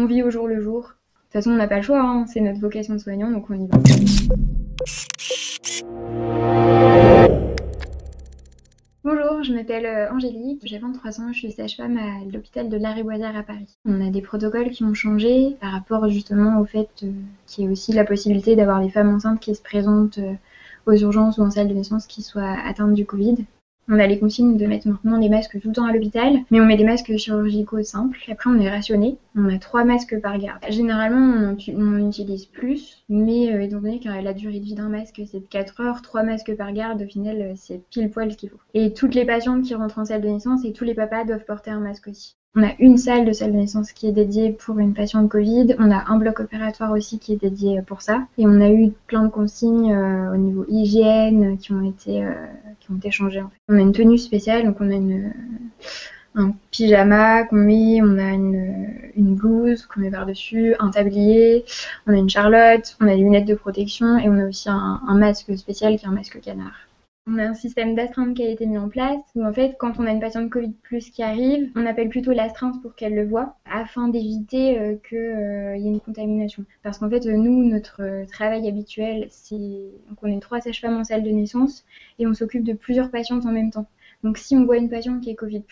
On vit au jour le jour. De toute façon, on n'a pas le choix, hein. C'est notre vocation de soignant, donc on y va. Bonjour, je m'appelle Angélique, j'ai 23 ans, je suis sage-femme à l'hôpital de Lariboisière à Paris. On a des protocoles qui ont changé par rapport justement au fait qu'il y ait aussi la possibilité d'avoir des femmes enceintes qui se présentent aux urgences ou en salle de naissance qui soient atteintes du Covid. On a les consignes de mettre maintenant des masques tout le temps à l'hôpital, mais on met des masques chirurgicaux simples. Après, on est rationné. On a 3 masques par garde. Généralement, on en utilise plus, mais étant donné que la durée de vie d'un masque, c'est de 4 heures, 3 masques par garde, au final, c'est pile poil ce qu'il faut. Et toutes les patientes qui rentrent en salle de naissance et tous les papas doivent porter un masque aussi. On a une salle de naissance qui est dédiée pour une patiente Covid. On a un bloc opératoire aussi qui est dédié pour ça. Et on a eu plein de consignes au niveau hygiène qui ont été changées. En fait. On a une tenue spéciale, donc on a un pyjama qu'on met, on a une blouse qu'on met par-dessus, un tablier, on a une charlotte, on a des lunettes de protection et on a aussi un masque spécial qui est un masque canard. On a un système d'astreinte qui a été mis en place où en fait quand on a une patiente Covid+ qui arrive, on appelle plutôt l'astreinte pour qu'elle le voie afin d'éviter qu'il y ait une contamination. Parce qu'en fait nous, notre travail habituel, c'est qu'on est 3 sages-femmes en salle de naissance et on s'occupe de plusieurs patientes en même temps. Donc si on voit une patiente qui est Covid+,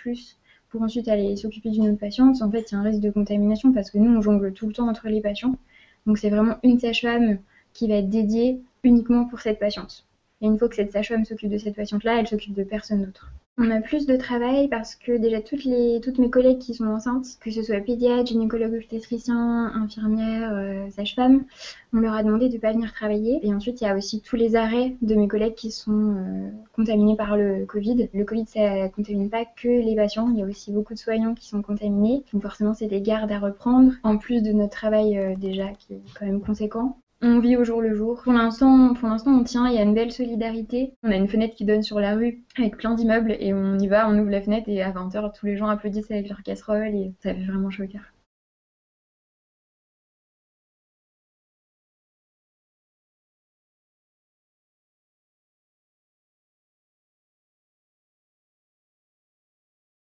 pour ensuite aller s'occuper d'une autre patiente, en fait il y a un risque de contamination parce que nous on jongle tout le temps entre les patients. Donc c'est vraiment une sage-femme qui va être dédiée uniquement pour cette patiente. Et une fois que cette sage-femme s'occupe de cette patiente-là, elle s'occupe de personne d'autre. On a plus de travail parce que déjà toutes mes collègues qui sont enceintes, que ce soit pédiatre, gynécologue, obstétricien, infirmière, sage-femme, on leur a demandé de ne pas venir travailler. Et ensuite, il y a aussi tous les arrêts de mes collègues qui sont contaminés par le Covid. Le Covid, ça ne contamine pas que les patients, il y a aussi beaucoup de soignants qui sont contaminés. Donc forcément, c'est des gardes à reprendre, en plus de notre travail déjà qui est quand même conséquent. On vit au jour le jour. Pour l'instant, on tient, il y a une belle solidarité. On a une fenêtre qui donne sur la rue avec plein d'immeubles et on y va, on ouvre la fenêtre et à 20h, tous les gens applaudissent avec leurs casseroles et ça fait vraiment chaud au cœur.